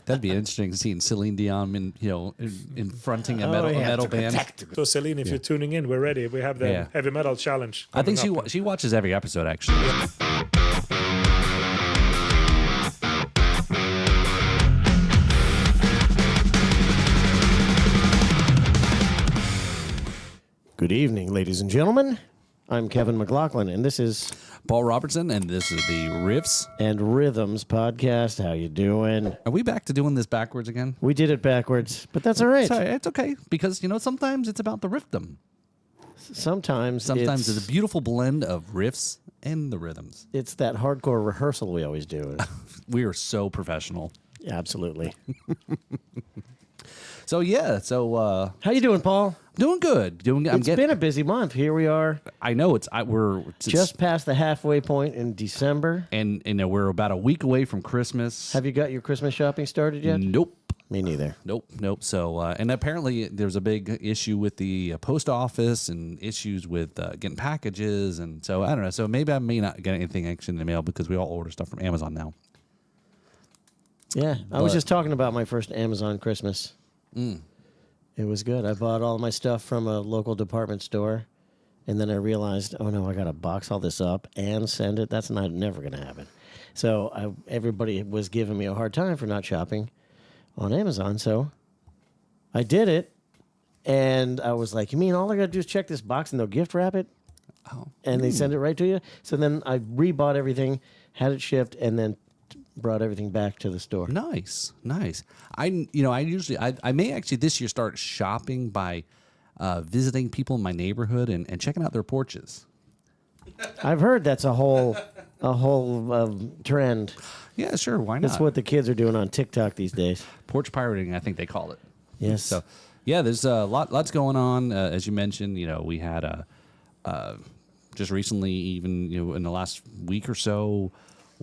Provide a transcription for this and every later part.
That'd be interesting seeing Celine Dion, in fronting a metal band. So Celine, if you're tuning in, we're ready. We have the heavy metal challenge. I think she watches every episode actually. Good evening, ladies and gentlemen. I'm Kevin McLaughlin, and this is Paul Robertson, and this is the Riffs and Rhythms podcast. How you doing? Are we back to doing this backwards again? We did it backwards, but that's all right. It's okay, because, sometimes it's about the riffdom. Sometimes it's a beautiful blend of riffs and the rhythms. It's that hardcore rehearsal we always do. We are so professional. Yeah, absolutely. So how you doing, Paul? Doing good. It's been a busy month. Here we are. I know we're just past the halfway point in December, and we're about a week away from Christmas. Have you got your Christmas shopping started yet? Nope. Me neither. Nope. So, and apparently there's a big issue with the post office and issues with getting packages, and so I don't know. So maybe I may not get anything actually in the mail because we all order stuff from Amazon now. Yeah, I was just talking about my first Amazon Christmas. It was good. I bought all my stuff from a local department store, and then I realized, oh no, I got to box all this up and send it. That's never going to happen. So everybody was giving me a hard time for not shopping on Amazon, so I did it, and I was like, you mean all I got to do is check this box and they'll gift wrap it? Oh. And they send it right to you? So then I rebought everything, had it shipped, and then brought everything back to the store. Nice. I may actually this year start shopping by visiting people in my neighborhood and checking out their porches. I've heard that's a whole trend. Yeah, sure. Why not? That's what the kids are doing on TikTok these days. Porch pirating, I think they call it. Yes. So, yeah, there's lots going on. As you mentioned, we had just recently, even in the last week or so,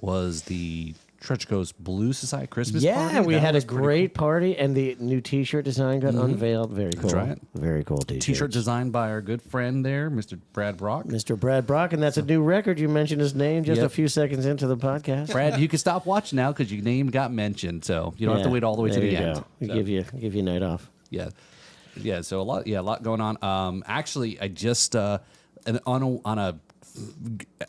was the Treasure Coast Blues Society Christmas party. Yeah, we had a great party, and the new T-shirt design got unveiled. Very cool. That's right. Very cool T-shirt. T-shirt designed by our good friend there, Mr. Brad Brock. Mr. Brad Brock, and that's a new record. You mentioned his name just a few seconds into the podcast. Brad, you can stop watching now because your name got mentioned, so you don't have to wait all the way to the end. We give you a night off. Yeah. So a lot going on. Actually, I just on a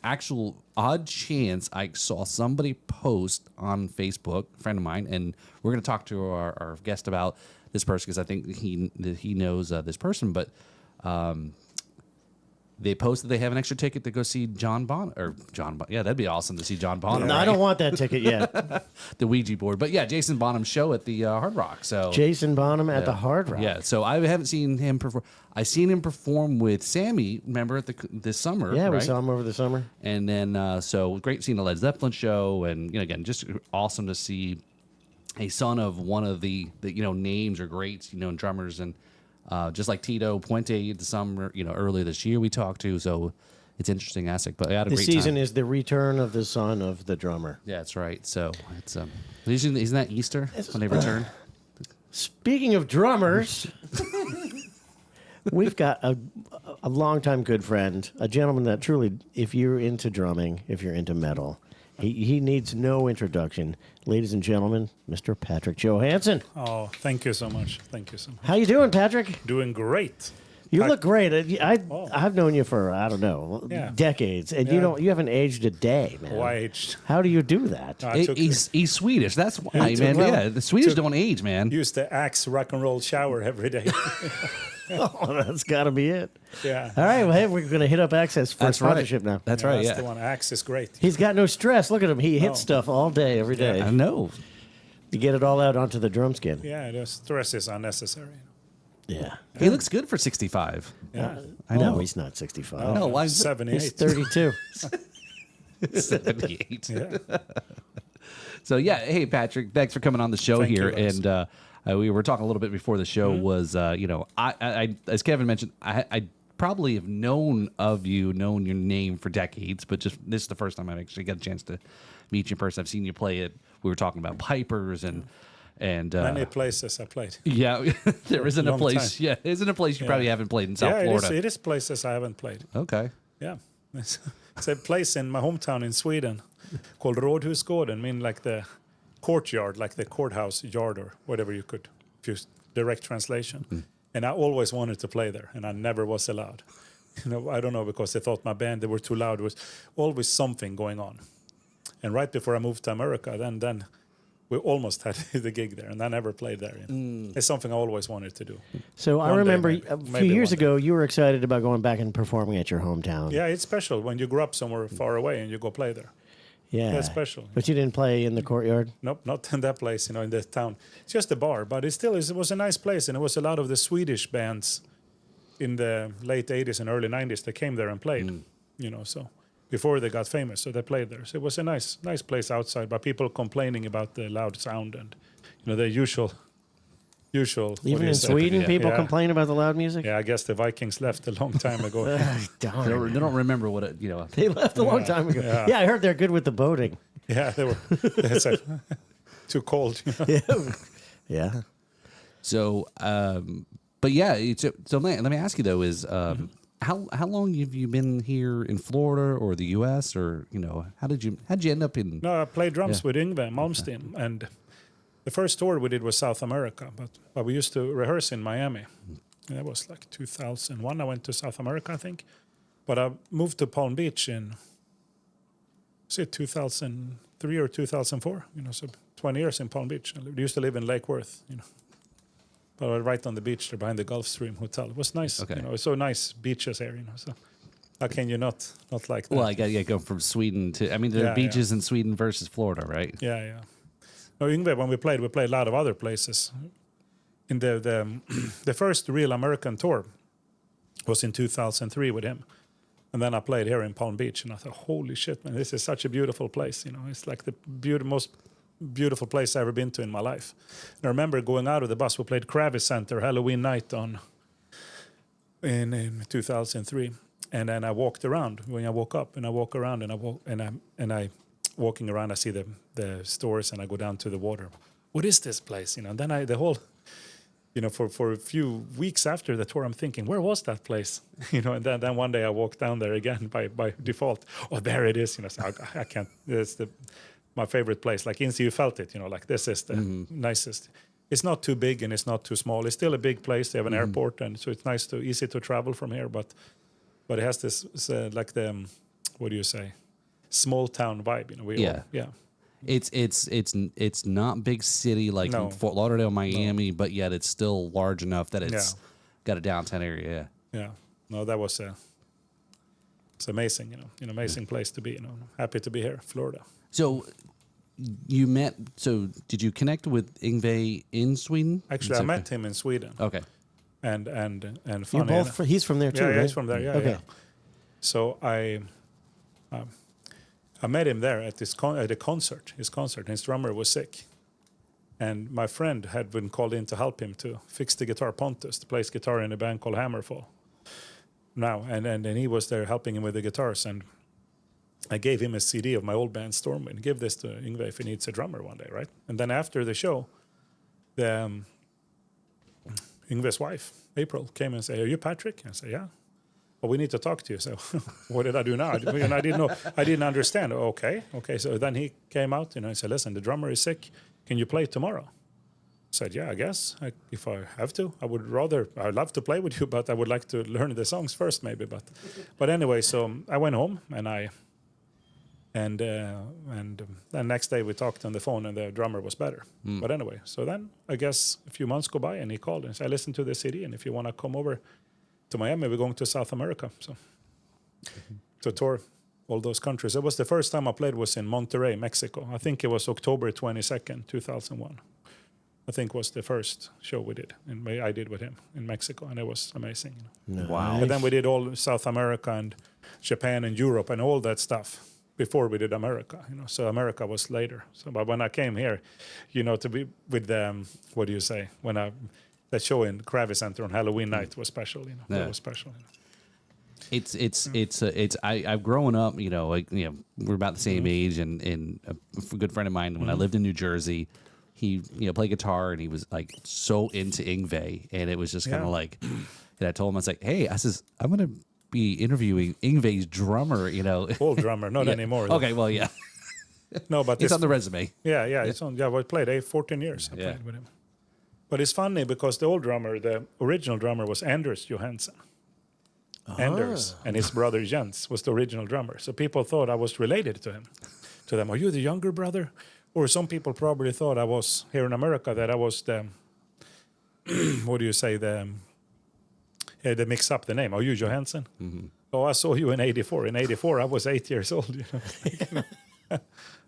actual odd chance, I saw somebody post on Facebook, a friend of mine, and we're going to talk to our guest about this person because I think he knows this person. But they posted they have an extra ticket to go see John Bonham. Yeah, that'd be awesome to see John Bonham. No, right? I don't want that ticket yet. The Ouija board, but yeah, Jason Bonham's show at the Hard Rock. So Jason Bonham at the Hard Rock. Yeah, so I haven't seen him perform. I seen him perform with Sammy. Remember this summer? Yeah, right? We saw him over the summer. And then so great seeing the Led Zeppelin show, and again, just awesome to see a son of one of the names or greats, and drummers, and just like Tito Puente the summer, earlier this year we talked to. So it's an interesting aspect. But I had a great time. This season is the return of the son of the drummer. Yeah, that's right. So it's isn't that Easter when they return? Speaking of drummers. We've got a longtime good friend, a gentleman that truly, if you're into drumming, if you're into metal, he needs no introduction. Ladies and gentlemen, Mr. Patrick Johansson. Oh, thank you so much. How you doing, Patrick? Doing great. You look great. I've known you for, I don't know, decades, and you haven't aged a day, man. Why aged? How do you do that? He's Swedish. That's why, man. The Swedish don't age, man. Use the Axe rock and roll shower every day. Oh, that's got to be it. Yeah. All right, well, hey, we're going to hit up Access for sponsorship now. That's right, That's the one. Axe is great. He's got no stress. Look at him. He hits stuff all day, every day. I know. You get it all out onto the drum skin. Yeah, the stress is unnecessary. Yeah. He looks good for 65. Yeah. I know. No, he's not 65. Oh, no, why 78. He's 32. 78. Yeah. So, hey, Patrick, thanks for coming on the show. Thank here. you, And we were talking a little bit before the show was, I as Kevin mentioned, I probably have known your name for decades, but just this is the first time I've actually got a chance to meet you in person. I've seen you play it. We were talking about pipers and many places I played. Yeah, there isn't a place. Time. Yeah, isn't a place you probably haven't played in South Florida. It is places I haven't played. Okay. Yeah, it's a place in my hometown in Sweden called Rådhusgården, mean like the courtyard, like the courthouse yard or whatever you could, if you direct translation. And I always wanted to play there, and I never was allowed. I don't know, because they thought my band, they were too loud. There was always something going on. And right before I moved to America, then we almost had the gig there, and I never played there. It's something I always wanted to do. So I remember a few years ago, you were excited about going back and performing at your hometown. Yeah, it's special when you grew up somewhere far away and you go play there. Yeah, that's special. But you didn't play in the courtyard? Nope, not in that place, in the town. It's just a bar, but it was a nice place, and it was a lot of the Swedish bands in the late 80s and early 90s that came there and played, so before they got famous, so they played there. So it was a nice place outside, but people complaining about the loud sound and, the usual. Even in Sweden, people complain about the loud music? Yeah, I guess the Vikings left a long time ago. They don't remember what it, They left a long time ago. Yeah, I heard they're good with the boating. Yeah, they were. It's like, too cold. Yeah. So, but yeah, so let me ask you though, is how long have you been here in Florida or the U.S. or how'd you end up in? No, I played drums with Yngwie Malmsteen, and the first tour we did was South America, but we used to rehearse in Miami. And that was like 2001. I went to South America, I think, but I moved to Palm Beach in 2003 or 2004. So 20 years in Palm Beach. I used to live in Lake Worth. But I was right on the beach there behind the Gulfstream Hotel. It was nice. Okay. It's so nice beaches here. So how can you not like that? Well, I got go from Sweden to. I mean, there are beaches in Sweden versus Florida, right? Yeah. No, Yngwie, when we played a lot of other places. In the first real American tour was in 2003 with him, and then I played here in Palm Beach, and I thought, holy shit, man, this is such a beautiful place. It's like the most beautiful place I've ever been to in my life. And I remember going out of the bus. We played Kravis Center Halloween night in 2003, and then I walked around. When I woke up, and I walk around, and I walking around, I see the stores, and I go down to the water. What is this place? And then the whole, for a few weeks after the tour, I'm thinking, where was that place? And then one day I walked down there again by default. Oh, there it is. So I can't. It's my favorite place. Like Incy, you felt it. Like this is the nicest. It's not too big and it's not too small. It's still a big place. They have an airport, and so it's easy to travel from here. But it has this like the what do you say? Small town vibe, It's not big city like Fort Lauderdale, Miami, but yet it's still large enough that it's got a downtown area. Yeah. No, that was it's amazing, amazing place to be. Happy to be here, Florida. So did you connect with Yngwie in Sweden? Actually, I met him in Sweden. Okay. And you both he's from there too, right? Yeah, he's from there. Yeah. Okay. Yeah. So I met him there at at a concert. His concert. His drummer was sick, and my friend had been called in to help him to fix the guitar. Pontus plays guitar in a band called Hammerfall now, and he was there helping him with the guitars. And I gave him a CD of my old band Stormwind. Give this to Yngwie if he needs a drummer one day, right? And then after the show, Yngwie's wife April came and said, "Are you Patrick?" I said, "Yeah." "Well, we need to talk to you." So what did I do now? And I didn't know. I didn't understand. Okay. So then he came out, and said, "Listen, the drummer is sick. Can you play tomorrow?" I said, "Yeah, I guess. If I have to, I'd love to play with you, but I would like to learn the songs first, maybe." But anyway, so I went home, and the next day we talked on the phone, and the drummer was better. But anyway, so then I guess a few months go by, and he called and said, "I listened to the CD, and if you want to come over to Miami, we're going to South America." So to tour all those countries. It was the first time I played was in Monterrey, Mexico. I think it was October 22nd, 2001. I think was the first show we did, and I did with him in Mexico, and it was amazing. Wow! But then we did all South America and Japan and Europe and all that stuff before we did America. So America was later. So, but when I came here, to be with what do you say? That show in Kravis Center on Halloween night was special. That was special. I've grown up. We're about the same age, and a good friend of mine when I lived in New Jersey. He played guitar, and he was like so into Yngwie, and it was just kind of like, and I told him, I was like, "Hey," "I'm gonna be interviewing Yngwie's drummer." Old drummer, not anymore. Okay, well, yeah. No, but It's on the resume. Yeah, it's on. Yeah, well, I played 14 years. I played with him. But it's funny because the old drummer, the original drummer, was Anders Johansson. Anders and his brother Jens was the original drummer. So people thought I was related to him. To them, are you the younger brother? Or some people probably thought I was here in America that I was the what do you say they mix up the name. Are you Johansson? Mm-hmm. Oh, I saw you in '84. In '84, I was 8 years old. You know?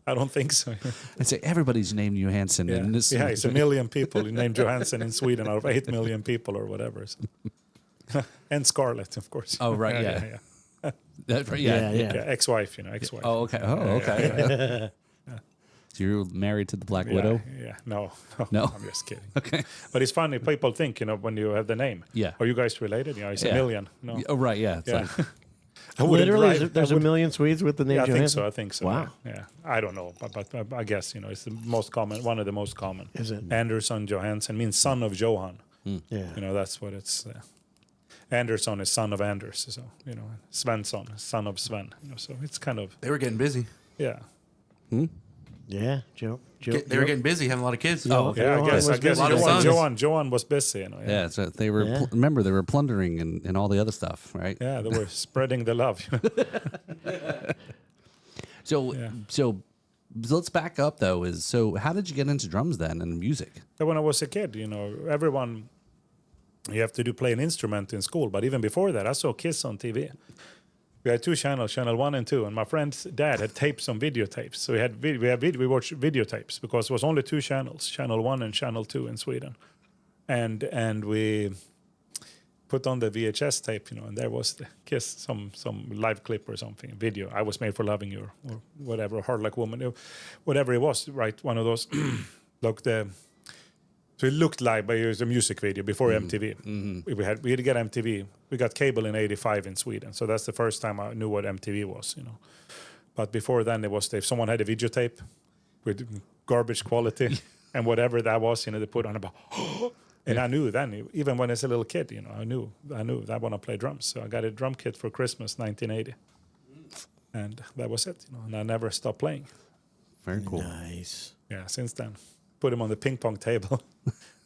I don't think so. I say everybody's named Johansson. Yeah, In this it's 1 million people named Johansson in Sweden out of 8 million people or whatever. So. And Scarlett, of course. Oh, right, yeah. That's right, Yeah. Ex-wife, ex-wife. Oh, okay. Oh, okay. So you're married to the Black Widow? Yeah, No? I'm just kidding. Okay. But it's funny, people think, when you have the name. Yeah. Are you guys related? It's 1 million. No. Oh, right, yeah. It's Yeah. like, Literally, there's 1 million Swedes with the name Yeah, Johansson? I think so. Wow. Yeah. I don't know, but I guess, it's the most common, one of the most common. Is it? Anderson Johansson means son of Johan. Yeah. That's what it's... Anderson is son of Anders, so, Svensson, son of Sven. So it's kind of... They were getting busy. Yeah. Yeah, Joe. They were getting busy, having a lot of kids. Oh, okay. Yeah, Johan I guess was busy. A lot of sons. Johan was busy. yeah, so they were, remember, they were plundering and all the other stuff, right? Yeah, they were spreading the love. So let's back up, though. So how did you get into drums then and music? When I was a kid, everyone, you have to play an instrument in school. But even before that, I saw Kiss on TV. We had 2 channels, channel 1 and 2, and my friend's dad had tapes on videotapes. So we watched videotapes because it was only 2 channels, channel 1 and channel 2 in Sweden, and we put on the VHS tape, and there was the Kiss, some live clip or something, video. I Was Made for Loving You or whatever, Hard Like Woman, whatever it was, right? One of those, so it looked like, but it was a music video before MTV. Mm-hmm. We had to get MTV. We got cable in '85 in Sweden, so that's the first time I knew what MTV was. But before then, it was if someone had a videotape with garbage quality and whatever that was, they put on about. And I knew then, even when I was a little kid, I knew I want to play drums. So I got a drum kit for Christmas 1980, and that was it. And I never stopped playing. Very cool. Nice. Yeah, since then. Put him on the ping pong table.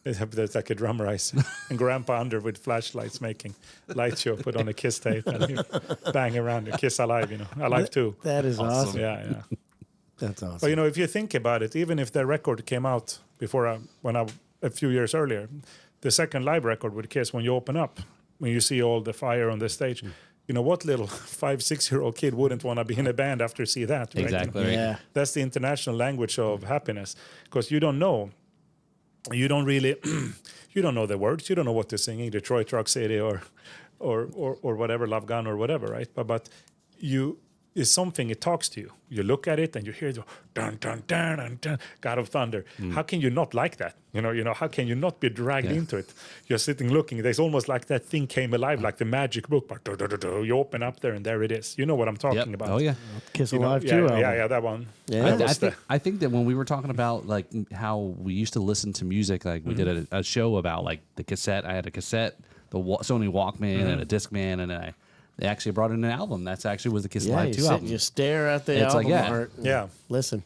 There's like a drum riser. And Grandpa under with flashlights making light show, put on a Kiss tape and bang around. Kiss Alive, Alive too. That is awesome. Yeah. That's awesome. But, if you think about it, even if the record came out before a few years earlier, the second live record with Kiss, when you open up, when you see all the fire on the stage, what little 5-6-year-old kid wouldn't want to be in a band after see that, right? Exactly. Right. Yeah. That's the international language of happiness, because you don't know. You don't really, you don't know the words. You don't know what they're singing, Detroit Rock City or whatever, Love Gun or whatever, right? But is something, it talks to you. You look at it and you hear the dun dun dun dun dun, God of Thunder. How can you not like that? How can you not be dragged into it? You're sitting looking. There's almost like that thing came alive, like the magic book. But you open up there and there it is. You know what I'm talking about? Oh yeah. Kiss Alive too. Yeah, that one. Yeah. I think that when we were talking about like how we used to listen to music, like we did a show about like the cassette. I had a cassette, the Sony Walkman, and a Discman, and they actually brought in an album. That's actually was the Kiss Alive 2 album. You stare at the It's album like, art. Yeah. Listen.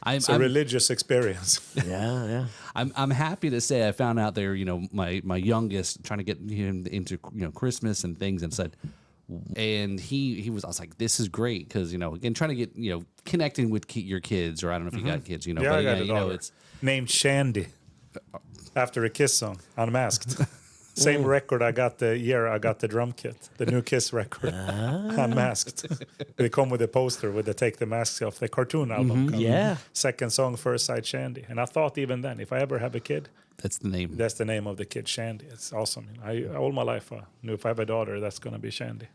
It's a religious experience. Yeah. I'm happy to say I found out there, my youngest trying to get him into Christmas and things, and said, and I was like, this is great because again trying to get connecting with your kids, or I don't know if you got kids, Yeah, but I got a yeah, daughter it's named Shandy after a Kiss song, Unmasked. Same record I got the year I got the drum kit, the new Kiss record, Unmasked. They come with a poster with the Take the Masks Off, the cartoon album. Yeah. Second song, first side, Shandy. And I thought even then, if I ever have a kid, that's the name. that's the name of the kid, Shandy. It's awesome. All my life I knew if I have a daughter, that's going to be Shandy.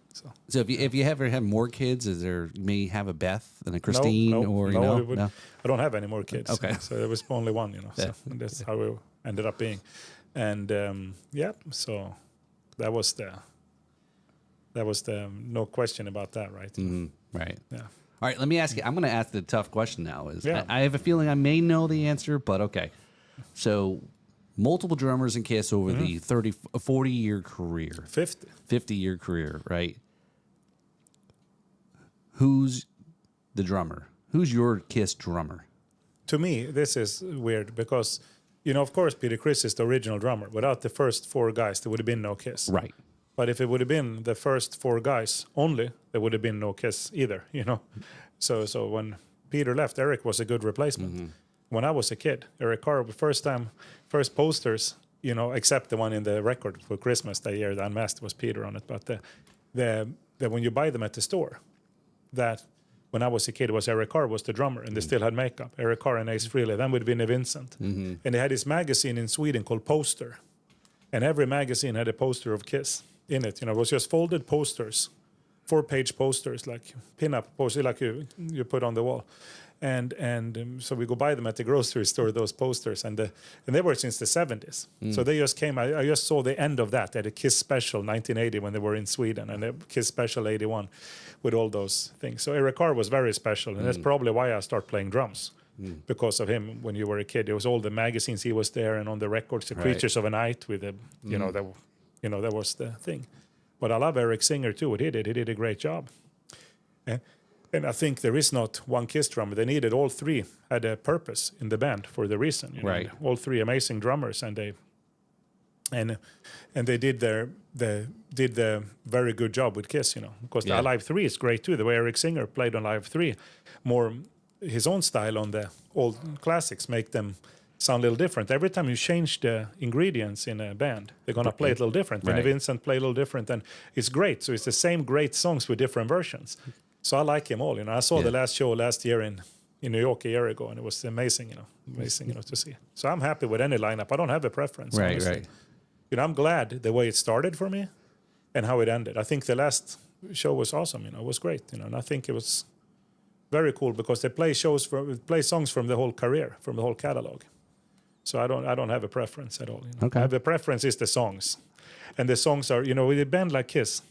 So if you ever have more kids, you may have a Beth and a Christine, or no? I don't have any more kids. Okay. So there was only one, So that's how it ended up being. And so that was the no question about that, right? Right. Yeah. All right, let me ask you. I'm going to ask the tough question now. Yeah. I have a feeling I may know the answer, but okay. So multiple drummers in Kiss over the 40-year career. 50-year career, right? Who's the drummer? Who's your Kiss drummer? To me, this is weird because, of course, Peter Criss is the original drummer. Without the first 4 guys, there would have been no Kiss. Right. But if it would have been the first 4 guys only, there would have been no Kiss either, So when Peter left, Eric was a good replacement. Mm-hmm. When I was a kid, Eric Carr, first posters, except the one in the record for Christmas that year, the Unmasked was Peter on it. But the when you buy them at the store, that when I was a kid, it was Eric Carr was the drummer, and they still had makeup. Eric Carr and Ace Frehley, then with Vinnie Vincent. Mm-hmm. And they had this magazine in Sweden called Poster. And every magazine had a poster of Kiss in it. It was just folded posters, 4-page posters, like pin-up posters, like you put on the wall. And so we go buy them at the grocery store, those posters, and they were since the 70s. So they just came. I just saw the end of that at a Kiss special 1980 when they were in Sweden, and a Kiss special 81 with all those things. So Eric Carr was very special, and that's probably why I started playing drums. Because of him when you were a kid. It was all the magazines he was there, and on the records, the Creatures of a Night with that was the thing. But I love Eric Singer too. He did a great job. And I think there is not one Kiss drummer. They needed all 3 had a purpose in the band for the reason. Right. All 3 amazing drummers, and they did the very good job with Kiss. Because the Live 3 is great too. The way Eric Singer played on Live 3, more his own style on the old classics make them sound a little different. Every time you change the ingredients in a band, they're going to play it a little different. Right. And Vincent play a little different, and it's great. So it's the same great songs with different versions. So I like him all. I saw the last show last year in New York a year ago, and it was amazing. To see. So I'm happy with any lineup. I don't have a preference. Right, honestly. right. I'm glad the way it started for me, and how it ended. I think the last show was awesome. It was great. And I think it was very cool because they play songs from the whole career, from the whole catalog. So I don't have a preference at all. Okay. I have a preference is the songs, and the songs are with a band like Kiss,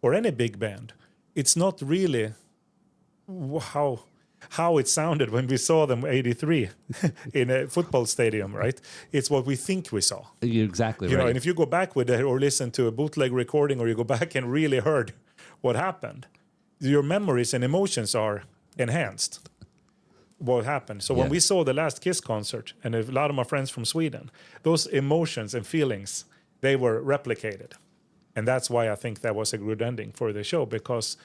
or any big band. It's not really how it sounded when we saw them 83 in a football stadium, right? It's what we think we saw. You're exactly right. And if you go back with it or listen to a bootleg recording, or you go back and really heard what happened, your memories and emotions are enhanced. What happened. So when we saw the last Kiss concert, and a lot of my friends from Sweden, those emotions and feelings, they were replicated. And that's why I think that was a good ending for the show, because,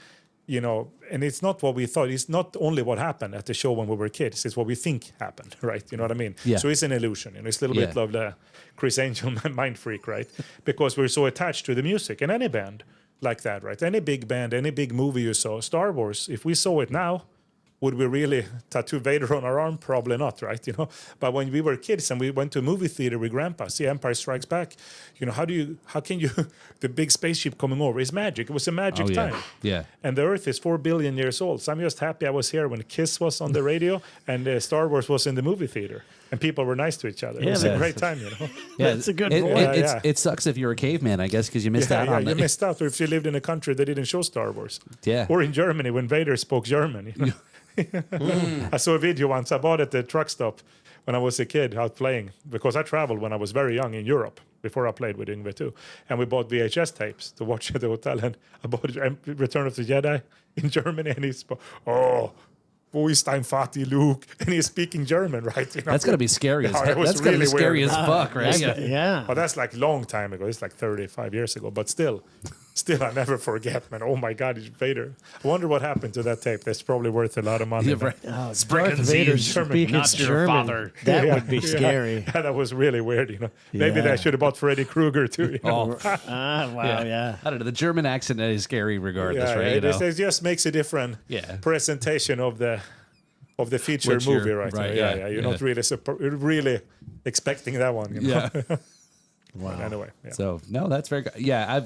and it's not what we thought. It's not only what happened at the show when we were kids. It's what we think happened, right? You know what I mean? Yeah. So it's an illusion. It's a little bit of the Chris Angel mind freak, right? Because we're so attached to the music. And any band like that, right? Any big band, any big movie you saw, Star Wars, if we saw it now, would we really tattoo Vader on our arm? Probably not, right? But when we were kids and we went to a movie theater with Grandpa, see Empire Strikes Back, how can you, the big spaceship coming over is magic. It was a magic time. Yeah. And the Earth is 4 billion years old. So I'm just happy I was here when Kiss was on the radio and Star Wars was in the movie theater. And people were nice to each other. It was a great time, Yeah, That's a good it, point. it sucks if you're a caveman, I guess, because you missed out on you that. missed out. Or if you lived in a country that didn't show Star Wars. Yeah. Or in Germany when Vader spoke German. I saw a video once. I bought at the truck stop when I was a kid out playing, because I traveled when I was very young in Europe before I played with Yngwie too. And we bought VHS tapes to watch at the hotel. And I bought Return of the Jedi in Germany. And he spoke, wo ist dein Vati, Luke? And he's speaking German, right? That's going to be scary as Yeah, heck. it was That's going to be really scary weird. as fuck, right? Yeah. But that's like long time ago. It's like 35 years ago. But still, I never forget, man. Oh my God, it's Vader. I wonder what happened to that tape. That's probably worth a lot of money. Yeah, right. Darth Vader speaking not your German. father. That would be scary. Yeah, that was really weird. Maybe they should have bought Freddy Krueger too. Oh, Wow, yeah. I don't know. The German accent is scary regardless, Yeah, right? it just makes a different presentation of the feature Which movie, you're- right? right, Yeah. You're not really expecting that one. Yeah. But anyway, yeah. So no, that's very good. Yeah,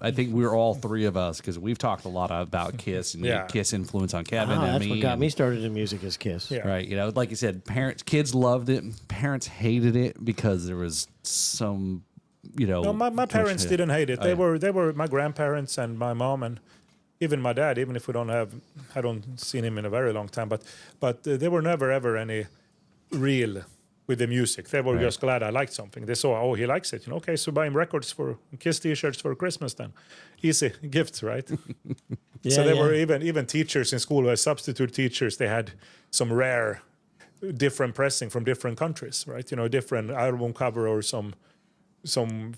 I think we're all 3 of us, because we've talked a lot about Kiss and Kiss influence on Kevin and That's me. what got and- me started in music is Kiss. Yeah. Right, like you said, kids loved it, parents hated it because there was some, No, my parents didn't hate it. They were my grandparents and my mom and even my dad. Even if I don't seen him in a very long time, but they were never ever any real with the music. They were just glad I liked something. They saw, he likes it. Okay, so buy him records for Kiss T-shirts for Christmas then. Easy gifts, right? So there were even teachers in school, substitute teachers. They had some rare, different pressing from different countries, right? You know, different album cover or some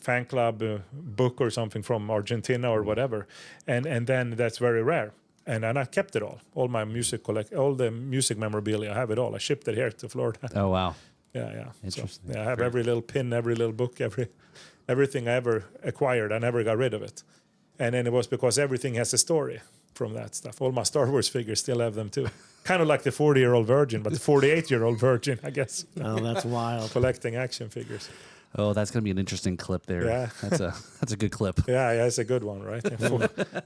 fan club book or something from Argentina or whatever, and then that's very rare. And I kept it all my music all the music memorabilia. I have it all. I shipped it here to Florida. Oh wow. Yeah. Interesting. So, I have every little pin, every little book, everything I ever acquired. I never got rid of it. And then it was because everything has a story from that stuff. All my Star Wars figures still have them too. Kind of like the 40-year-old virgin, but the 48-year-old virgin, I guess. Oh, that's wild. Collecting action figures. Oh, that's gonna be an interesting clip there. Yeah. That's a good clip. Yeah, it's a good one, right?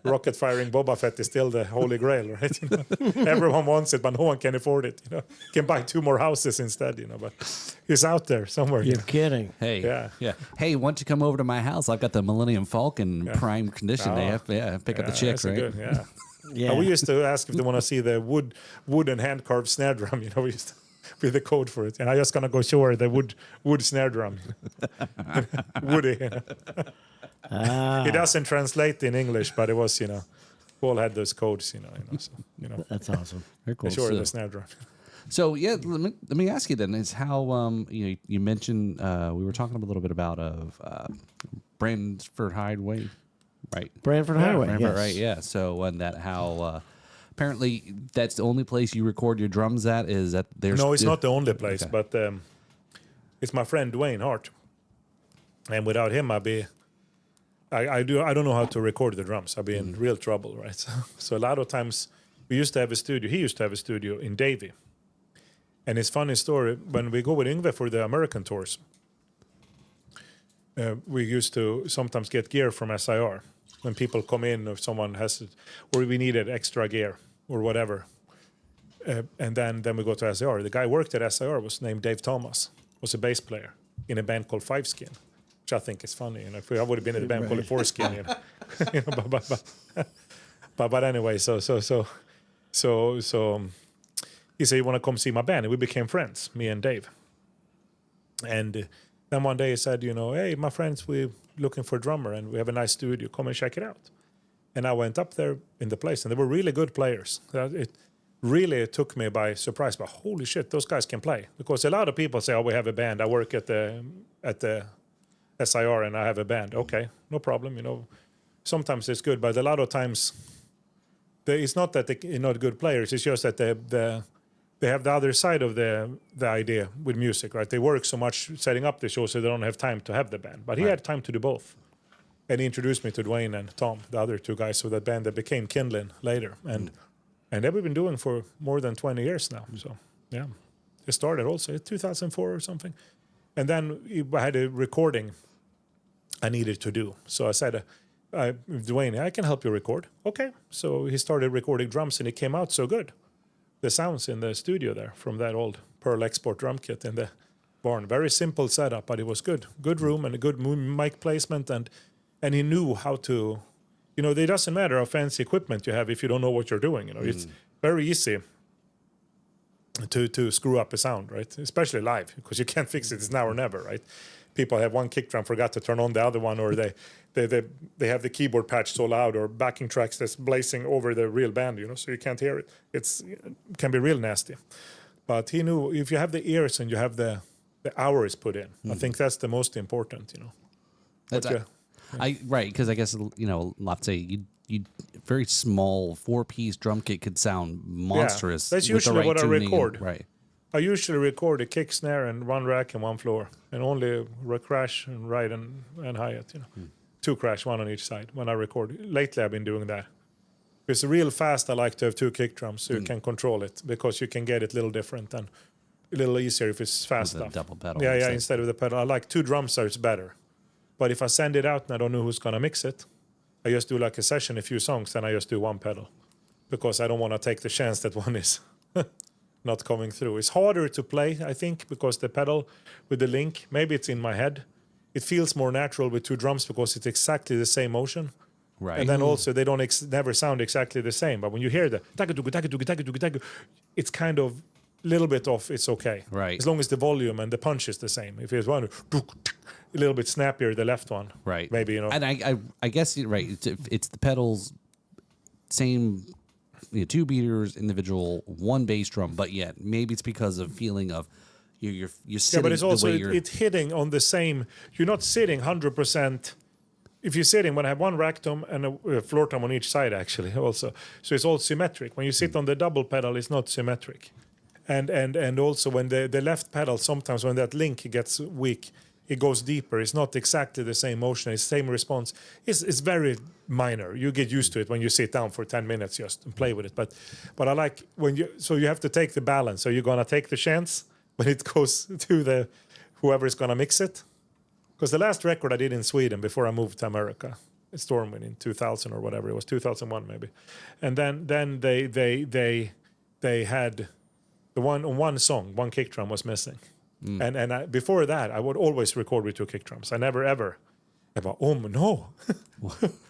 Rocket firing Boba Fett is still the holy grail, right? You know? Everyone wants it, but no one can afford it. You know, can buy 2 more houses instead. You know, but he's out there somewhere. You're kidding. Hey, Yeah. Hey, why don't you come over to my house? I've got the Millennium Falcon prime condition. Oh. They have, pick up the chicks, that's right? Good, yeah. Yeah. We used to ask if they want to see the wood and hand carved snare drum. You know, we used to with the code for it, and I just gonna go show her the wood snare drum. Woody. You know? It doesn't translate in English, but it was, you know, Paul had those codes, so. That's awesome. Very cool. Sure, So- the snare drum. So yeah, let me ask you then: is how you mentioned we were talking a little bit about Brantford Highway, right? Brantford Highway. Brantford, Yes. right? Yeah. So and that how apparently that's the only place you record your drums at is that there's No, it's not the only place, Okay. but it's my friend Dwayne Hart, and without him, I don't know how to record the drums. I'd be in real trouble, right? So a lot of times we used to have a studio. He used to have a studio in Davie, and it's funny story when we go with Yngwie for the American tours. We used to sometimes get gear from SIR when people come in, or someone has, or we needed extra gear or whatever. And then we go to SIR. The guy worked at SIR was named Dave Thomas, was a bass player in a band called Five Skin, which I think is funny. You know, if I would have been in a band called Foreskin, you know, you know, but anyway, so he said, "You want to come see my band?" And we became friends, me and Dave. And then one day he said, you know, "Hey, my friends, we're looking for a drummer, and we have a nice studio. Come and check it out." And I went up there in the place, and they were really good players. It really took me by surprise. But holy shit, those guys can play. Because a lot of people say, "Oh, we have a band. I work at the SIR, and I have a band." Okay, no problem. You know, sometimes it's good, but a lot of times it's not that they're not good players. It's just that they have the other side of the idea with music, right? They work so much setting up the show, so they don't have time to have the band. But he had time to do both. And he introduced me to Dwayne and Tom, the other 2 guys of that band that became Kindlin later. And they've been doing for more than 20 years now. So, yeah. They started also in 2004 or something. And then I had a recording I needed to do. So I said, Dwayne, I can help you record. Okay. So he started recording drums, and it came out so good. The sounds in the studio there from that old Pearl Export drum kit in the barn. Very simple setup, but it was good. Good room and a good mic placement, and he knew how to, you know, it doesn't matter how fancy equipment you have if you don't know what you're doing. You know, it's very easy to screw up a sound, right? Especially live, because you can't fix it. It's now or never, right? People have one kick drum, forgot to turn on the other one, or they have the keyboard patch so loud, or backing tracks that's blazing over the real band, you know, so you can't hear it. It can be real nasty. But he knew if you have the ears and you have the hours put in, I think that's the most important, you know. That's right, because I guess, you know, let's say you very small 4-piece drum kit could sound monstrous. That's with the usually right what I tuning record. Right. I usually record a kick, snare, and 1 rack and 1 floor, and only crash and ride and hi-hat, you know. 2 crash, 1 on each side when I record. Lately, I've been doing that. It's real fast. I like to have 2 kick drums so you can control it, because you can get it a little different and a little easier if it's fast With the stuff. double pedal Yeah, instead. instead of the pedal. I like 2 drums, so it's better. But if I send it out and I don't know who's gonna mix it, I just do like a session, a few songs, and I just do 1 pedal, because I don't want to take the chance that one is not coming through. It's harder to play, I think, because the pedal with the link, maybe it's in my head. It feels more natural with 2 drums because it's exactly the same motion. Right. And then also they don't never sound exactly the same. But when you hear the taku, it's kind of a little bit off. It's okay. Right. As long as the volume and the punch is the same. If it's one, a little bit snappier, the left one. Right. Maybe, you know. And I guess you're right. It's the pedals same, two beaters, individual, one bass drum, but yet maybe it's because of feeling of you're sitting. Yeah, but it's also the way it's hitting on the same. You're not sitting 100%. If you're sitting, when I have one rack tom and a floor tom on each side, actually, also, so it's all symmetric. When you sit on the double pedal, it's not symmetric, and also when the left pedal, sometimes when that link gets weak, it goes deeper. It's not exactly the same motion, it's the same response. It's very minor. You get used to it when you sit down for 10 minutes just and play with it. But I like when you have to take the balance. So you're gonna take the chance when it goes to the whoever is gonna mix it. Because the last record I did in Sweden before I moved to America, Stormwind in 2000 or whatever it was, 2001 maybe, and then they had the one song, one kick drum was missing, and before that I would always record with two kick drums. I never ever, oh no,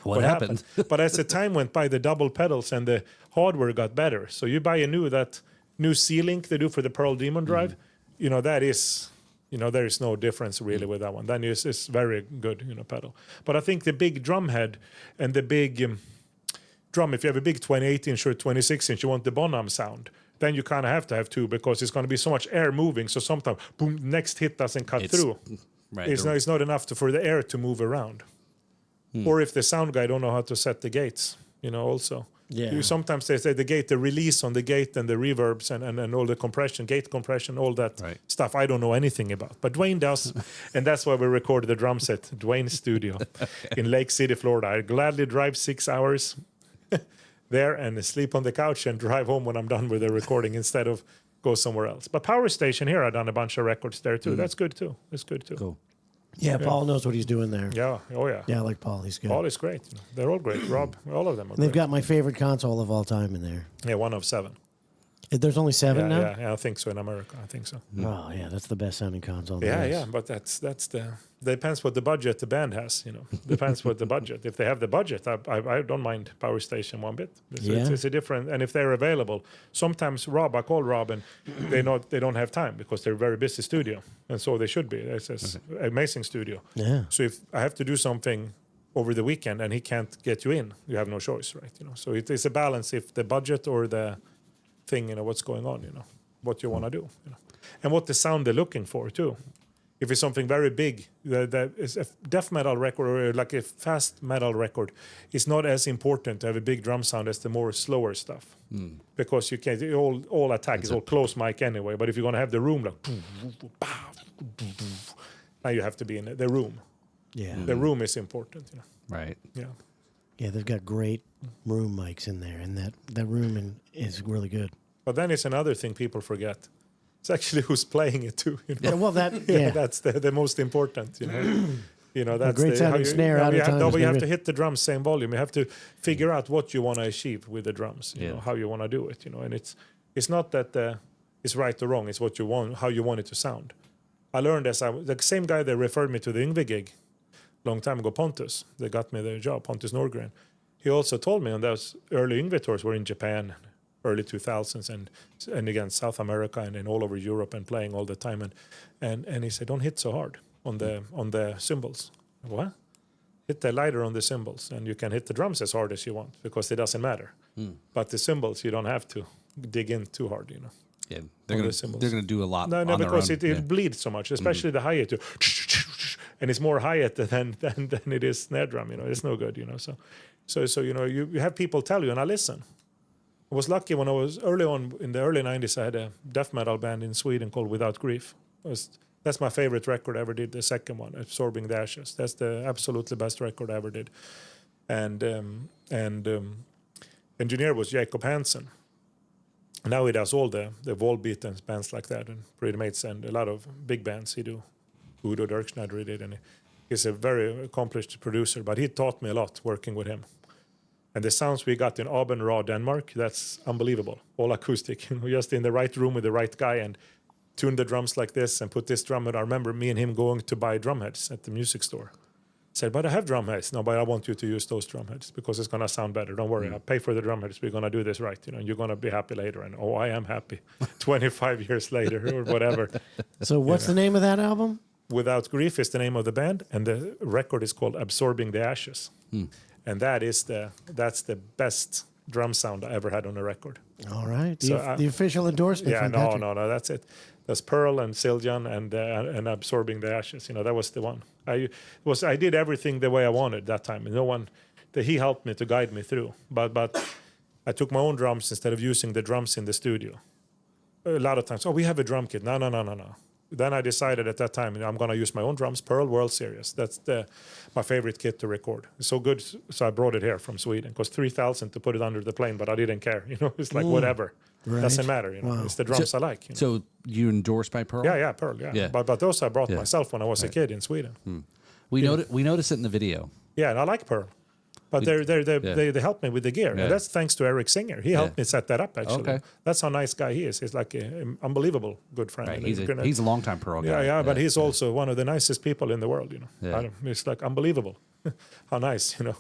what happened? But as the time went by, the double pedals and the hardware got better. So you buy a new C-Link they do for the Pearl Demon drive, that is. There is no difference really with that one. Then it's very good, pedal. But I think the big drum head and the big drum, if you have a big 28-inch or 26-inch, you want the Bonham sound, then you kind of have to have two because it's going to be so much air moving. So sometimes, boom, next hit doesn't cut through. Right. It's not enough for the air to move around. Or if the sound guy don't know how to set the gates, also. Yeah. Sometimes they say the release on the gate and the reverbs and all the compression, gate compression, all that stuff I don't know anything about. But Dwayne does, and that's why we recorded the drum set, Dwayne's studio in Lake City, Florida. I gladly drive 6 hours there and sleep on the couch and drive home when I'm done with the recording instead of go somewhere else. But Power Station here, I've done a bunch of records there too. That's good too. It's good too. Cool. Yeah, Paul knows what he's doing there. Yeah. Oh yeah. Yeah, I like Paul. He's good. Paul is great. They're all great. Rob, all of them are And they've great. got my favorite console of all time in there. Yeah, 1 of 7. There's only 7 now? Yeah, I think so in America. I think so. Oh, yeah, that's the best sounding console. there Yeah, is. yeah, but that's depends what the budget the band has. Depends what the budget. If they have the budget, I don't mind Power Station one bit. It's a different, and if they're available, sometimes I call Rob, and they don't have time because they're a very busy studio, and so they should be. It's an amazing studio. Yeah. So if I have to do something over the weekend and he can't get you in, you have no choice, right? So it is a balance if the budget or the thing, what's going on, what you want to do, and what the sound they're looking for too. If it's something very big, that is a death metal record or like a fast metal record, it's not as important to have a big drum sound as the more slower stuff, because you can't all attack is all close mic anyway. But if you're gonna have the room like, now you have to be in the room. Yeah. The room is important, Right. Yeah. Yeah, they've got great room mics in there, and that room is really good. But then it's another thing people forget. It's actually who's playing it too. Yeah, well, That's the most important. That's great sounding snare out of time is You have good. to hit the drums same volume. You have to figure out what you want to achieve with the drums. How you want to do it. And it's not that it's right or wrong. It's what you want, how you want it to sound. I learned the same guy that referred me to the Yngwie gig long time ago, Pontus. They got me the job, Pontus Norgren. He also told me on those early Yngwie tours were in Japan, early 2000s, and again South America and all over Europe and playing all the time. And he said, don't hit so hard on the cymbals. What? Hit the lighter on the cymbals, and you can hit the drums as hard as you want because it doesn't matter. But the cymbals, you don't have to dig in too hard. Yeah, they're gonna do a lot. No, on their because own. it bleeds so much, especially the hi-hat. And it's more hi-hat than it is snare drum. It's no good. So you have people tell you, and I listen. I was lucky when I was early on in the early 90s. I had a death metal band in Sweden called Without Grief. That's my favorite record I ever did. The second one, Absorbing the Ashes. That's the absolutely best record I ever did. And engineer was Jacob Hansen. Now he does all the Volbeat and bands like that, and Pretty Mates and a lot of big bands he do. Udo Dirkschneider he did, and he's a very accomplished producer. But he taught me a lot working with him. And the sounds we got in Abenraa, Denmark, that's unbelievable. All acoustic, just in the right room with the right guy, and tune the drums like this and put this drum in. I remember me and him going to buy drum heads at the music store. Said, but I have drum heads. No, but I want you to use those drum heads because it's going to sound better. Don't worry, I'll pay for the drum heads. We're going to do this right, and you're going to be happy later. And I am happy 25 years later or whatever. So what's the name of that album? Without Grief is the name of the band, and the record is called Absorbing the Ashes. And that's the best drum sound I ever had on a record. All right. So, The official endorsement Yeah, from no, Patrick. no, that's it. That's Pearl and Siljan and Absorbing the Ashes. You know, that was the one. I did everything the way I wanted that time. No one, he helped me to guide me through. But I took my own drums instead of using the drums in the studio. A lot of times, we have a drum kit. No. Then I decided at that time, I'm going to use my own drums, Pearl World Series. That's my favorite kit to record. It's so good, so I brought it here from Sweden. It cost $3,000 to put it under the plane, but I didn't care. You know, it's like whatever. Right. Doesn't matter. You know, Wow. it's the drums I like. You know? So you endorsed by Pearl? Yeah, Pearl. Yeah. But those I brought myself when I was a kid in Sweden. We noticed it in the video. Yeah, and I like Pearl. But they helped me with the gear. Yeah. And that's thanks to Eric Singer. He helped me set that up, actually. Okay. That's how nice guy he is. He's like an unbelievable good friend. Right. And He's a longtime Pearl guy. Yeah, but he's also one of the nicest people in the world, you know. Yeah. It's like unbelievable how nice, you know,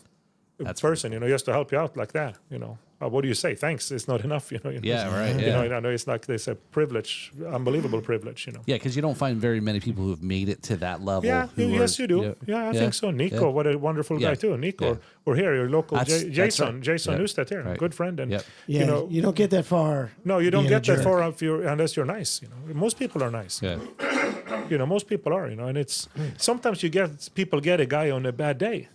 That's person, you know, just to help you out like that, you know. What do you say? Thanks. It's not enough, you know. Yeah, right. You Yeah. know, I know it's like there's a privilege, unbelievable privilege, you know. Yeah, because you don't find very many people who have made it to that level. Yeah, yes, you do. Yeah, I think so. Nico, what a wonderful guy too. Nico, or here, your local That's Jason, right. Jason Yep. Newstedt here, Right. good friend, and Yep. Yeah, you know, you don't get that far. no, you don't being a get that jerk. far unless you're nice. You know, most people are nice. Yeah. You know, most people are. You know, and it's sometimes people get a guy on a bad day.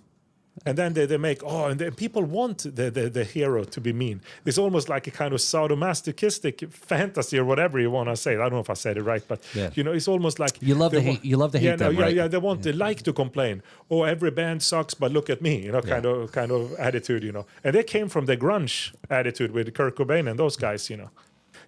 And then they make, and then people want the hero to be mean. It's almost like a kind of sadomasochistic fantasy or whatever you want to say. I don't know if I said it right, but you know, it's almost like You love the hate. You love the hate them, right? Yeah, they want the like to complain. Oh, every band sucks, but look at me, you know, kind of attitude, you know. And they came from the grunge attitude with Kurt Cobain and those guys, you know.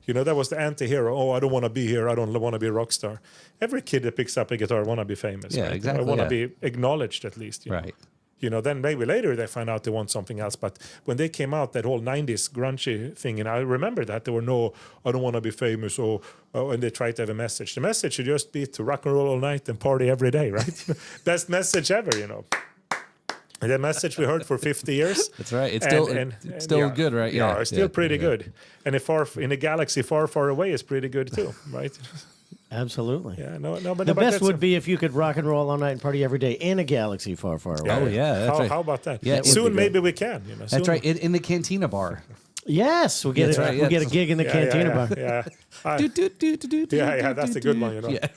You know, that was the anti-hero. Oh, I don't want to be here. I don't want to be a rock star. Every kid that picks up a guitar want to be famous. Yeah, right? exactly, I want to yeah. be acknowledged at least. You know? Right. You know, then maybe later they find out they want something else. But when they came out, that whole 90s grungy thing, and I remember that there were no, I don't want to be famous, and they tried to have a message. The message should just be to rock and roll all night and party every day, right? Best message ever, you know. And the message we heard for 50 years. That's right. It's still still good, right? Yeah, it's still pretty yeah. good. And in a galaxy far, far away is pretty good too, right? Absolutely. Yeah, no, but The but best that's would be if you could rock and roll all night and party every day in a galaxy far, far away. Oh yeah, that's right. How about that? Yeah, it would soon be good. maybe we can. You know, That's soon. right. In the Cantina bar. Yes, we'll get That's right, we'll get a gig in the cantina bar. Yeah, Yeah, that's a good one. You know, Yeah.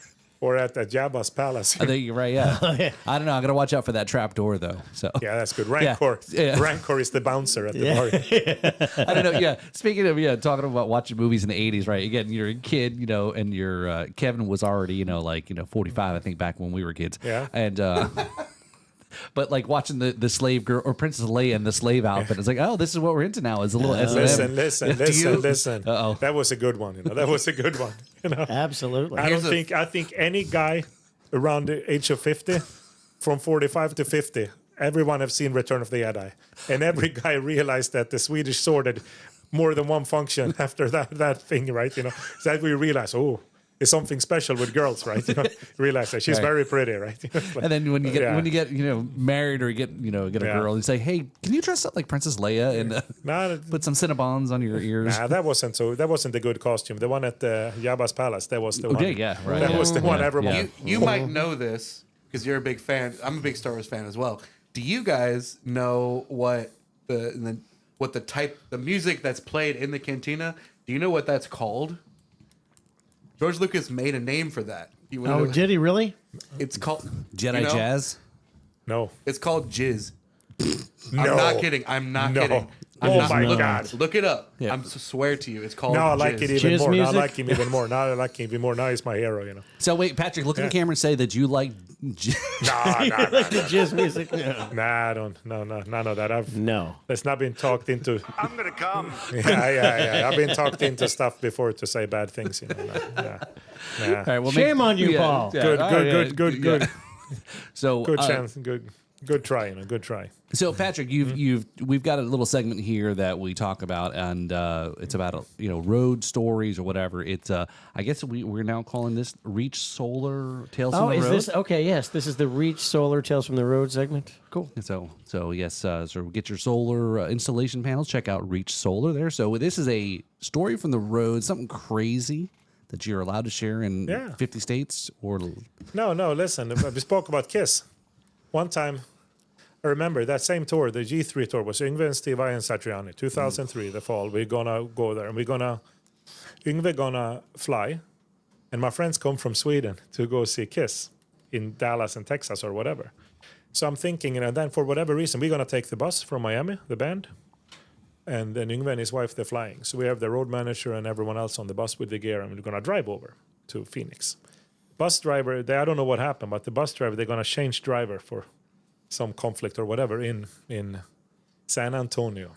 or at the Jabba's Palace. I think you're right. Yeah. I don't know. I'm gonna watch out for that trap door though. So Yeah, that's good. Rancor. Yeah. Rancor is the bouncer at the bar. I don't know. Yeah. Speaking of talking about watching movies in the 80s, right? Again, you're a kid, you know, and your Kevin was already, 45, I think, back when we were kids. Yeah. And but like watching the slave girl or Princess Leia in the slave outfit, it's like, oh, this is what we're into now. Is a little S&M. Listen. Uh-oh. That was a good one. You know, that was a good one. You know, Absolutely. I think any guy around the age of 50, from 45 to 50, everyone have seen Return of the Jedi, and every guy realized that the Swedish sword had more than one function after that thing, right? You know, so that we realize, it's something special with girls, right? You know, realize that she's Right. very pretty, right? And then when you get Yeah. married or get a Yeah. girl, you say, hey, can you dress up like Princess Leia and Nah, put some Cinnabons on your ears? Nah, that wasn't a good costume. The one at Jabba's Palace, that was the one. Okay, yeah, right. That yeah. was the one everyone. Yeah. You might know this because you're a big fan. I'm a big Star Wars fan as well. Do you guys know what the music that's played in the cantina? Do you know what that's called? George Lucas made a name for that. Oh, did he really? It's called Jedi Jazz? No. It's called Jizz. No. I'm not kidding. I'm not No. kidding. Oh not, my look, God. Look it up. Yeah. I swear to you, it's called. Now I like Jizz. it even Jizz more. Now I music? like him even more. Now I like him even more. Now he's my hero, you know. So wait, Patrick, look at the camera and say that you like. Nah, The jizz music? No. I don't. No, none of that. No. That's not been talked into. I'm gonna come. Yeah. I've been talked into stuff before to say bad things, you know. Yeah. All right, well, Shame on you, Paul. Good. So Good chance. Good try, you know. Good try. So Patrick, we've got a little segment here that we talk about, and it's about road stories or whatever. It's I guess we're now calling this Reach Solar Tales from the is Road. this okay? Yes, this is the Reach Solar Tales from the Road segment. Cool. So yes, so get your solar installation panels. Check out Reach Solar there. So this is a story from the road, something crazy that you're allowed to share in 50 states or No. Listen, we spoke about Kiss. One time, I remember that same tour, the G3 tour, was Yngwie and Steve Vai and Satriani, 2003, the fall. We're gonna go there, and Yngwie gonna fly, and my friends come from Sweden to go see Kiss in Dallas and Texas or whatever. So I'm thinking, then for whatever reason, we're gonna take the bus from Miami, the band, and then Yngwie and his wife, they're flying. So we have the road manager and everyone else on the bus with the gear, and we're gonna drive over to Phoenix. Bus driver, I don't know what happened, but the bus driver, they're gonna change driver for some conflict or whatever in San Antonio.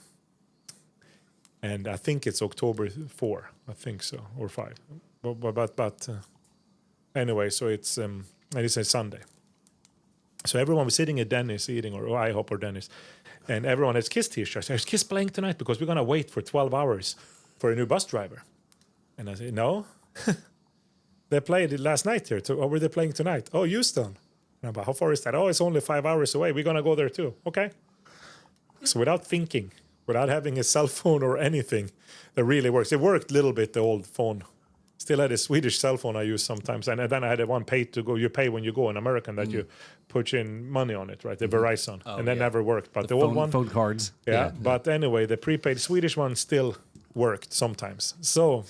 And I think it's October 4, I think so, or 5. But anyway, so it's and it's a Sunday. So everyone was sitting at Denny's eating, or IHOP or Denny's, and everyone has Kiss t-shirts. Is Kiss playing tonight? Because we're going to wait for 12 hours for a new bus driver. And I said, no. They played it last night here. Or were they playing tonight? Oh, Houston. And I'm like, how far is that? Oh, it's only 5 hours away. We're going to go there too. Okay. So without thinking, without having a cell phone or anything, that really works. It worked a little bit, the old phone. Still had a Swedish cell phone I use sometimes. And then I had a one paid to go. You pay when you go, an American that you put in money on it, right? The Verizon. Oh, and that yeah. never worked. But the phone, old one. phone cards. Yeah. But anyway, the prepaid Swedish one still worked sometimes. So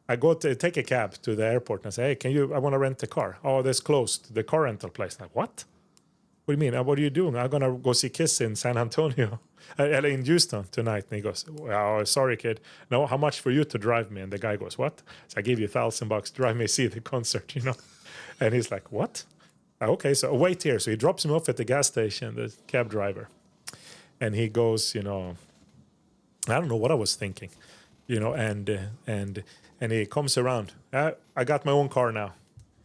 I go to take a cab to the airport and I say, hey, I want to rent a car. Oh, that's closed. The car rental place. Like, what? What do you mean? What are you doing? I'm going to go see Kiss in San Antonio, in Houston tonight. And he goes, oh, sorry, kid. No, how much for you to drive me? And the guy goes, what? So I give you $1,000, drive me see the concert, And he's like, what? Okay, so wait here. So he drops him off at the gas station, the cab driver. And he goes, I don't know what I was thinking, and he comes around. I got my own car now.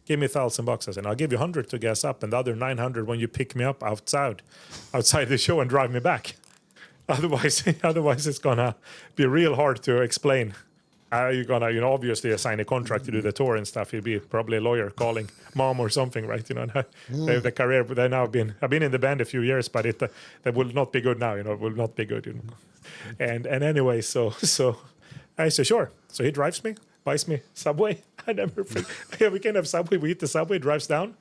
Give me $1,000. I said, I'll give you 100 to gas up, and the other 900 when you pick me up outside the show and drive me back. Otherwise, it's gonna be real hard to explain. You're gonna, obviously sign a contract to do the tour and stuff. You'll be probably a lawyer calling mom or something, right? The career. But I've been in the band a few years, but that will not be good now. It will not be good. And anyway, so I said sure. So he drives me, buys me Subway. I never forget. We can have Subway. We eat the Subway. Drives down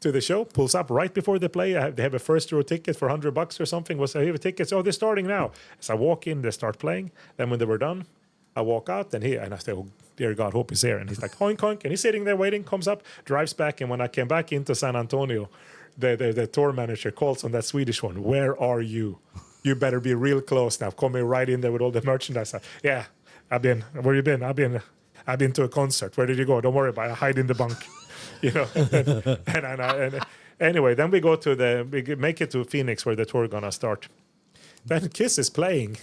to the show, pulls up right before they play. They have a first row ticket for $100 or something. I have tickets. Oh, they're starting now. So I walk in. They start playing. Then when they were done, I walk out and I say, oh, dear God, hope he's here. And he's like, honk, honk. And he's sitting there waiting, comes up, drives back. And when I came back into San Antonio, the tour manager calls on that Swedish one, where are you? You better be real close now. Coming right in there with all the merchandise. Yeah, where you been? I've been to a concert. Where did you go? Don't worry about it. I hide in the bunk. And anyway, then we make it to Phoenix where the tour gonna start. Then Kiss is playing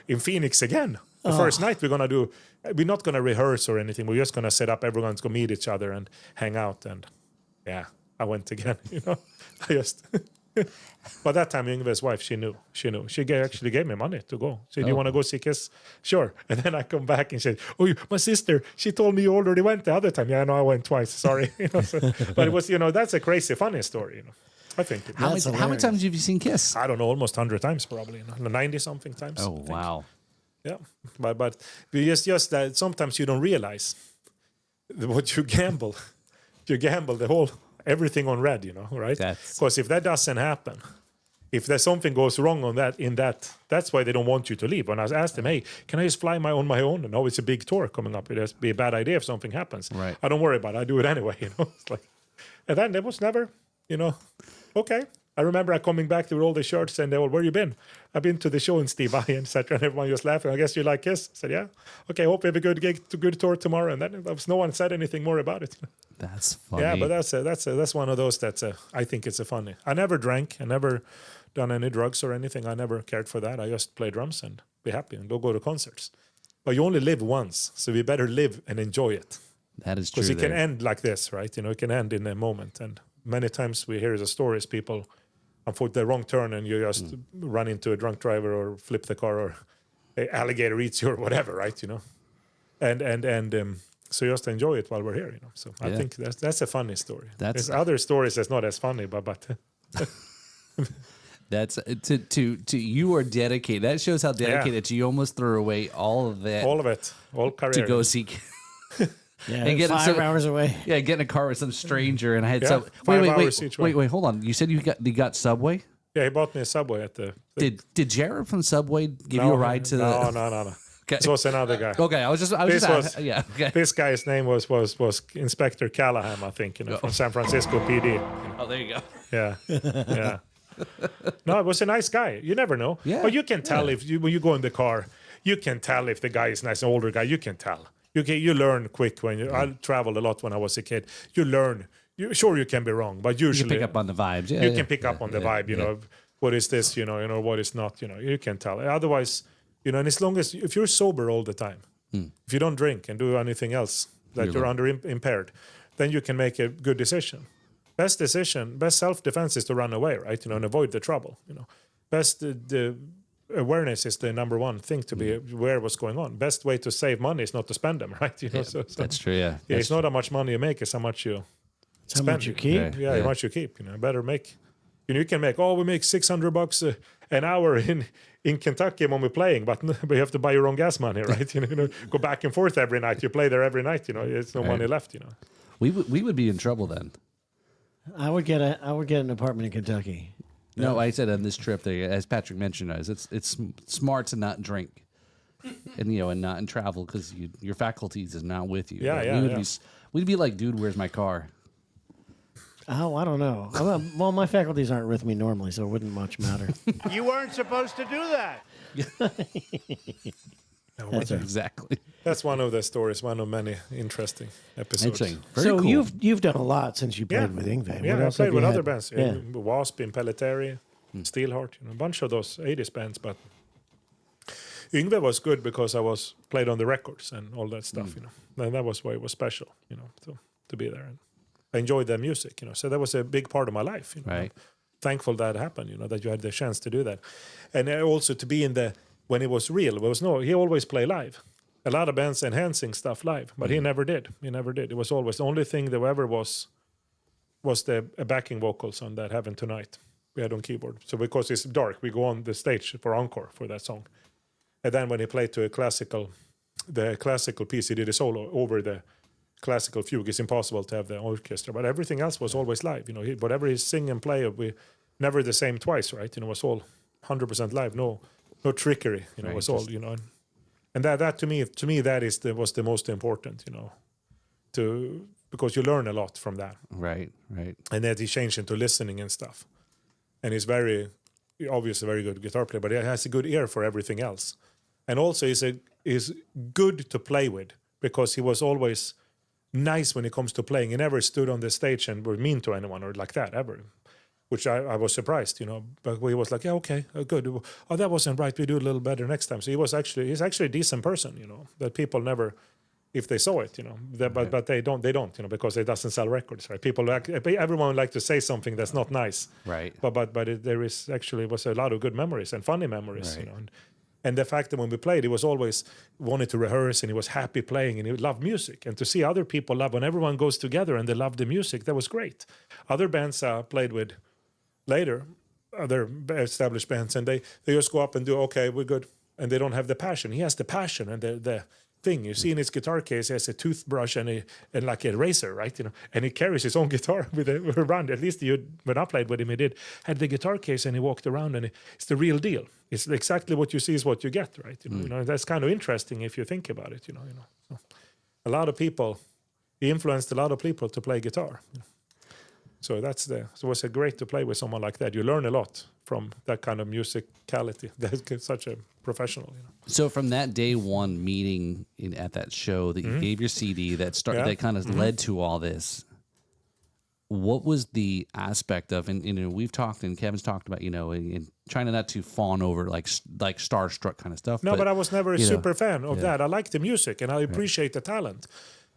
in Phoenix again. The first night we're not gonna rehearse or anything. We're just gonna set up. Everyone's gonna meet each other and hang out. And yeah, I went again. I just. But that time, Yngwie's wife, she knew. She actually gave me money to go. She said, do you want to go see Kiss? Sure. And then I come back and said, oh, my sister, she told me you already went the other time. Yeah, no, I went twice. Sorry. But it was, that's a crazy, funny story. I think. How many times have you seen Kiss? I don't know, almost 100 times probably. 90-something times. Oh, wow. Yeah. But just that sometimes you don't realize what you gamble. You gamble the whole... everything on red, right? Because if that doesn't happen, if there's something goes wrong that's why they don't want you to leave. When I asked them, hey, can I just fly on my own? No, it's a big tour coming up. It has to be a bad idea if something happens. Right. I don't worry about it. I do it anyway, It's like, and then there was never, okay. I remember coming back with all the shirts and they all, where you been? I've been to the show in Steve Vai, etc. And everyone just laughing. I guess you like Kiss? I said, yeah. Okay, hope you have a good gig, good tour tomorrow. And then no one said anything more about it. That's funny. Yeah, but that's one of those I think it's a funny. I never drank. I never done any drugs or anything. I never cared for that. I just play drums and be happy and go to concerts. But you only live once, so we better live and enjoy it. That is true. Because it can end like this, right? It can end in a moment. And many times we hear the stories, people for the wrong turn and you just run into a drunk driver or flip the car or an alligator eats you or whatever, right? And so just enjoy it while we're here, So I think that's a funny story. There's other stories that's not as funny, but that's to you are dedicated. That shows how dedicated you almost threw away all of that. All of it, all career to go see. Yeah, and get 5 hours away. Yeah, get in a car with some stranger, and I had Yeah, 5 hours each way. Wait, hold on. You said you got Subway? Yeah, he bought me a Subway at the. Did Jared from Subway give you a ride to the? No. Okay. This was another guy. Okay, I was just yeah. Okay. This guy's name was Inspector Callahan, I think, from San Francisco PD. Oh, there you go. Yeah. No, it was a nice guy. You never know. Yeah. But you can tell when you go in the car, you can tell if the guy is nice, an older guy. You can tell. You learn quick when you. I traveled a lot when I was a kid. You learn. You can be wrong, but usually You can pick up on the vibes. Yeah, you can pick up on the vibe. You know, what is this? You know what is not. You know, you can tell. Otherwise, and as long as if you're sober all the time, if you don't drink and do anything else that you're under impaired, then you can make a good decision. Best self-defense is to run away, right? And avoid the trouble. Best the awareness is the number one thing to be aware of what's going on. Best way to save money is not to spend them, right? That's true. Yeah. It's not how much money you make; it's how much you How much you keep? How much you keep. Better make. You can make. We make $600 an hour in Kentucky when we're playing, but you have to buy your own gas money, right? Go back and forth every night. You play there every night. It's no money left. We would be in trouble then. I would get an apartment in Kentucky. No, I said on this trip, as Patrick mentioned, it's smart to not drink, and not travel because your faculties is not with you. We'd be like, dude, where's my car? Oh, I don't know. Well, my faculties aren't with me normally, so it wouldn't much matter. You weren't supposed to do that. Exactly. That's one of the stories, one of many interesting episodes. Very so cool. you've done a lot since you played with Yngwie. Yeah, I played with other bands. Yeah. W.A.S.P. in Pelletieri, Steelheart, a bunch of those 80s bands. But Yngwie was good because I was played on the records and all that stuff, And that was why it was special, to be there. And I enjoyed their music, So that was a big part of my life, Right. Thankful that happened, that you had the chance to do that. And also to be when it was real, he always played live. A lot of bands enhancing stuff live, but he never did. It was always the only thing there ever was the backing vocals on that Heaven Tonight we had on keyboard. So because it's dark, we go on the stage for encore for that song. And then when he played to the classical piece, he did a solo over the classical fugue. It's impossible to have the orchestra, but everything else was always live. Whatever he sing and play, we never the same twice, right? It was all 100% live. No trickery. It was all. And that to me that was the most important. Because you learn a lot from that. Right. And then he changed into listening and stuff. And he's obviously a very good guitar player, but he has a good ear for everything else. And also he's good to play with because he was always nice when it comes to playing. He never stood on the stage and were mean to anyone or like that ever, which I was surprised, But he was like, yeah, okay, good. Oh, that wasn't right. We do a little better next time. So he's actually a decent person, that people never, if they saw it, but they don't, because it doesn't sell records, right? Everyone would like to say something that's not nice, right? But there is actually was a lot of good memories and funny memories, right. And the fact that when we played, he was always wanted to rehearse and he was happy playing and he loved music. And to see other people love, when everyone goes together and they love the music, that was great. Other bands played with later, other established bands, and they just go up and do, okay, we're good. And they don't have the passion. He has the passion and the thing. You see in his guitar case, he has a toothbrush and like a razor, right? And he carries his own guitar with around. At least when I played with him, he had the guitar case and he walked around and it's the real deal. It's exactly what you see is what you get, right? That's kind of interesting if you think about it. So a lot of people, he influenced a lot of people to play guitar. So it was great to play with someone like that. You learn a lot from that kind of musicality. That's such a professional. So from that day one meeting at that show that you gave your CD that kind of led to all this, what was the aspect of, and we've talked and Kevin's talked about, and trying not to fawn over like starstruck kind of stuff. No, but I was never a super fan of that. I like the music and I appreciate the talent,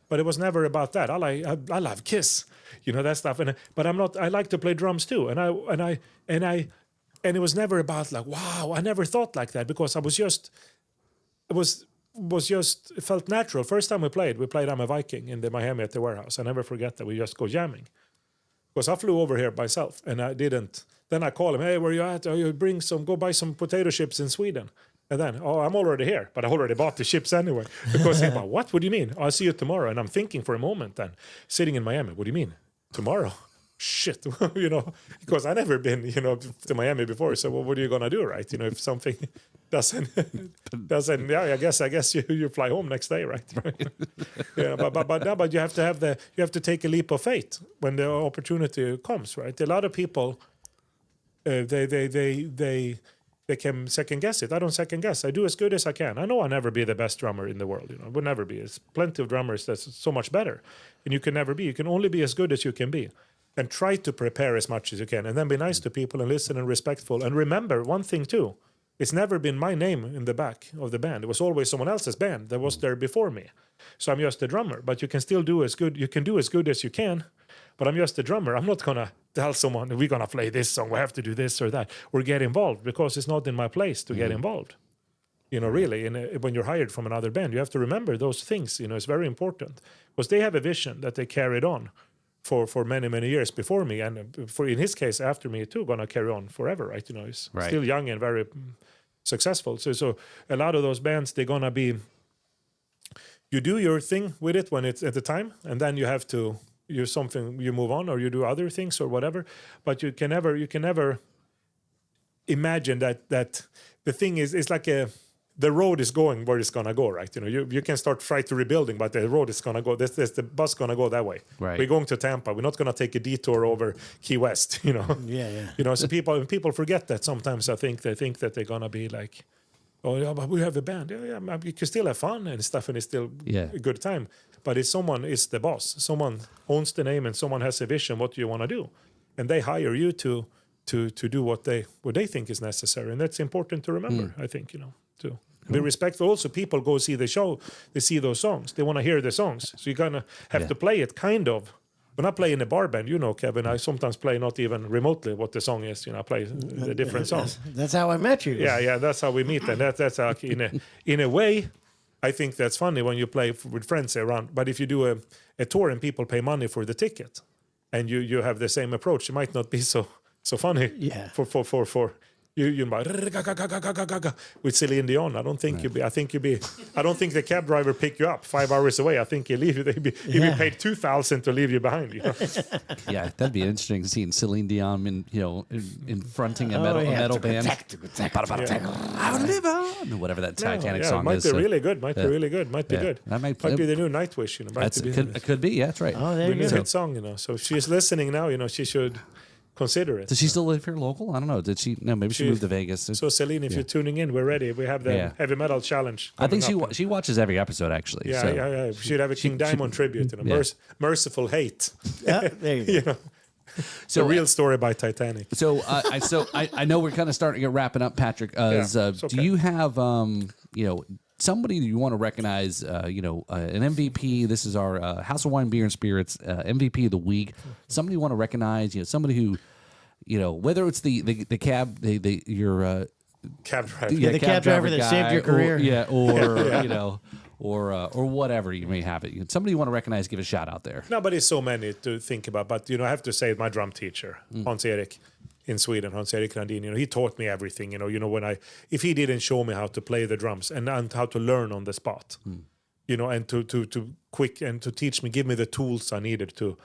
but it was never about that. I love Kiss, that stuff. But I'm not. I like to play drums too, and it was never about like, wow. I never thought like that because I was just. It felt natural. First time we played I'm a Viking in the Miami at the warehouse. I never forget that we just go jamming. Because I flew over here myself and I didn't. Then I call him, hey, where you at? Oh, you go buy some potato chips in Sweden. And then, I'm already here, but I already bought the chips anyway. Because he's like, what do you mean? I'll see you tomorrow. And I'm thinking for a moment then, sitting in Miami, what do you mean? Tomorrow? shit, because I never been, to Miami before. So what are you gonna do, right? If something doesn't, I guess you fly home next day, right? But you have to take a leap of faith when the opportunity comes, right? A lot of people, they can second guess it. I don't second guess. I do as good as I can. I know I'll never be the best drummer in the world. I will never be. There's plenty of drummers that's so much better, and you can never be. You can only be as good as you can be. And try to prepare as much as you can, and then be nice to people and listen and respectful. And remember one thing too: it's never been my name in the back of the band. It was always someone else's band that was there before me. So I'm just a drummer, but you can still do as good. You can do as good as you can, but I'm just a drummer. I'm not gonna tell someone we're gonna play this song. We have to do this or that, or get involved, because it's not in my place to get involved. Really, when you're hired from another band, you have to remember those things. It's very important, because they have a vision that they carried on for many years before me, and in his case after me too, gonna carry on forever, right? He's still young and very successful. So a lot of those bands, they're gonna be, you do your thing with it when it's at the time, and then you have to you move on, or you do other things or whatever. But you can never imagine that the thing is, it's like the road is going where it's gonna go, right? You can start try to rebuilding, but the road is gonna go. There's the bus gonna go that way. Right. We're going to Tampa. We're not gonna take a detour over Key West. Yeah. So people forget that sometimes. I think they think that they're gonna be like, oh yeah, but we have a band. Yeah, you can still have fun and stuff, and it's still a good time. But if someone is the boss, someone owns the name, and someone has a vision, what do you want to do? And they hire you to do what they think is necessary, and that's important to remember. I think to be respectful. Also, people go see the show, they see those songs, they want to hear the songs, so you're gonna have to play it kind of. When I play in a bar band, Kevin, I sometimes play not even remotely what the song is. I play the different songs. That's how I met you. Yeah, that's how we meet, and that's in a way. I think that's funny when you play with friends around. But if you do a tour and people pay money for the ticket, and you have the same approach, it might not be so funny. Yeah. For you might with Celine Dion. I don't think you'd be. I don't think the cab driver pick you up 5 hours away. I think he leave you. He'd be paid $2,000 to leave you behind. Yeah, that'd be interesting seeing Celine Dion in fronting a metal band. I would live on whatever that Titanic song might is. Be really good. Might be really good. Might be good. That might be the new Nightwish. It could be. Yeah, that's right. Oh, there you go. Good song. So if she's listening now, she should consider it. Does she still live here local? I don't know. Did she? No, maybe she moved to Vegas. So Celine, if you're tuning in, we're ready. We have the heavy metal challenge. I think she watches every episode actually. Yeah. We should have a King Diamond tribute. Merciful Hate. Yeah, there you go. So a real story by Titanic. So I know we're kind of starting to get wrapping up, Patrick. Do you have somebody you want to recognize? An MVP. This is our House of Wine, Beer and Spirits MVP of the week. Somebody you want to recognize? Somebody who, whether it's the cab, your cab driver, the cab driver that saved your career, or whatever you may have it. Somebody you want to recognize, give a shout out there. No, but there's so many to think about. But I have to say, my drum teacher, Hans-Erik in Sweden, Hans-Erik Randin, he taught me everything. If he didn't show me how to play the drums and how to learn on the spot, and to teach me, give me the tools I needed to.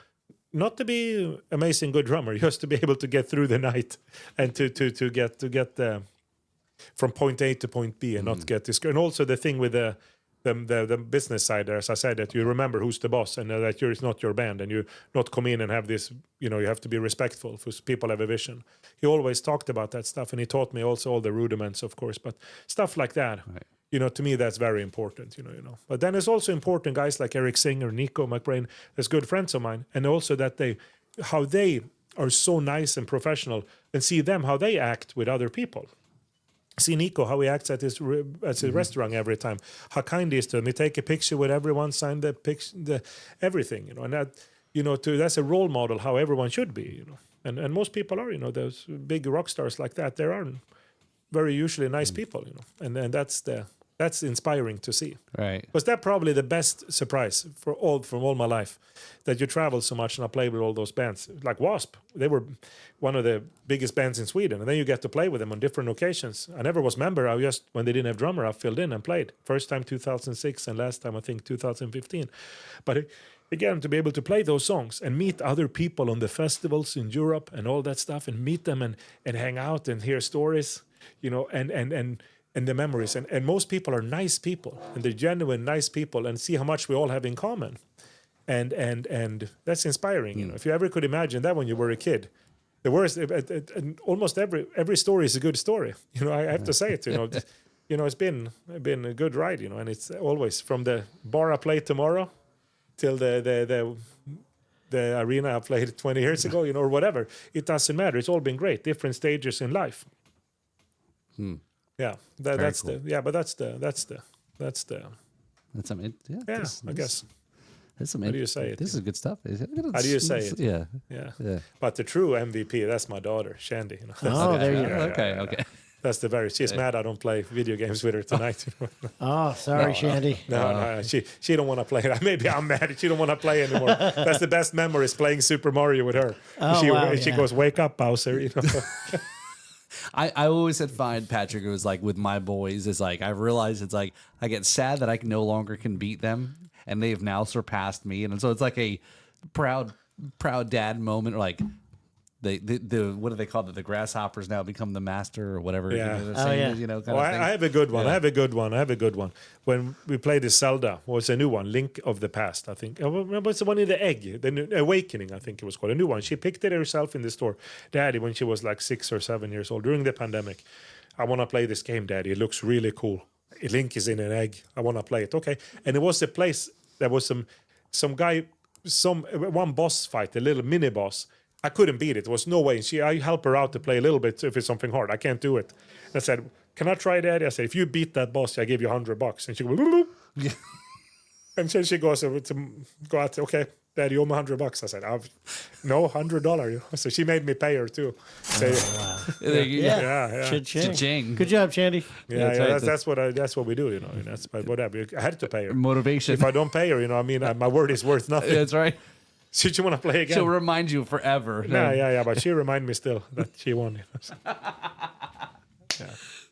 Not to be amazing good drummer, just to be able to get through the night and to get from point A to point B and not get discouraged. And also the thing with the business side there, as I said, that you remember who's the boss and that it's not your band, and you not come in and have this, you have to be respectful because people have a vision. He always talked about that stuff, and he taught me also all the rudiments, of course, but stuff like that. Right. To me, that's very important, But then it's also important, guys like Eric Singer, Nico McBrain, as good friends of mine, and also that how they are so nice and professional, and see them, how they act with other people. See Nico, how he acts at his restaurant every time, how kind he is to them. He take a picture with everyone, sign the picture, everything, and that, that's a role model how everyone should be, And most people are, those big rock stars like that. They are very usually nice people, and that's inspiring to see. Right. Was that probably the best surprise from all my life, that you travel so much and I played with all those bands like W.A.S.P. They were one of the biggest bands in Sweden, and then you get to play with them on different occasions. I never was member. I just, when they didn't have drummer, I filled in and played. First time 2006 and last time I think 2015. But again, to be able to play those songs and meet other people on the festivals in Europe and all that stuff, and meet them and hang out and hear stories, you know, and the memories. And most people are nice people, and they're genuine nice people, and see how much we all have in common. And that's inspiring. You know, if you ever could imagine that when you were a kid, the worst, almost every story is a good story. You know, I have to say it. You know, you know, it's been a good ride. You know, and it's always from the bar I played tomorrow till the arena I played 20 years ago. You know, or whatever. It doesn't matter. It's all been great. Different stages in life. Yeah, that's cool. that's the. That's something. Yeah, I guess. That's some, How do you say it? This is good stuff. How do you say it? Yeah. Yeah. But the true MVP, that's my daughter, Shandy. You know, Oh, there you go. Okay. That's she's mad I don't play video games with her tonight. Oh, sorry, Shandy. No, she don't want to play. Maybe I'm mad. She don't want to play anymore. That's the best memory is playing Super Mario with her. Oh, she goes, wake up, Bowser. You know? I always had find Patrick, it was like with my boys, it's like I realize it's like I get sad that I no longer can beat them, and they've now surpassed me, and so it's like a proud dad moment, or like the what do they call it? The grasshoppers now become the master or whatever. Yeah. They're saying, yeah. You know, kind Well, of thing. I have a good one. Yeah. I have a good one. When we played the Zelda, was a new one, Link of the Past, I think. What's the one in the egg? The new Awakening, I think it was called. A new one. She picked it herself in the store. Daddy, when she was like 6 or 7 years old, during the pandemic. I want to play this game, Daddy. It looks really cool. Link is in an egg. I want to play it. Okay. And it was a place, there was some guy, one boss fight, a little mini boss. I couldn't beat it. There was no way. I help her out to play a little bit if it's something hard. I can't do it. And I said, can I try, Daddy? I said, if you beat that boss, I give you $100. And she goes, boop, boop. And then she goes to go out, okay, Daddy, you owe me $100. I said, no, $100. You know? So she made me pay her too. So, Yeah. Cha-ching. Cha-ching. Good job, Shandy. that's what we do, you know. And that's, but whatever. I had to pay her. Motivation. If I don't pay her, you know, I mean, my word is worth nothing. That's right. Should you want to play again? She'll remind you forever. Yeah. But she remind me still that she won. You know,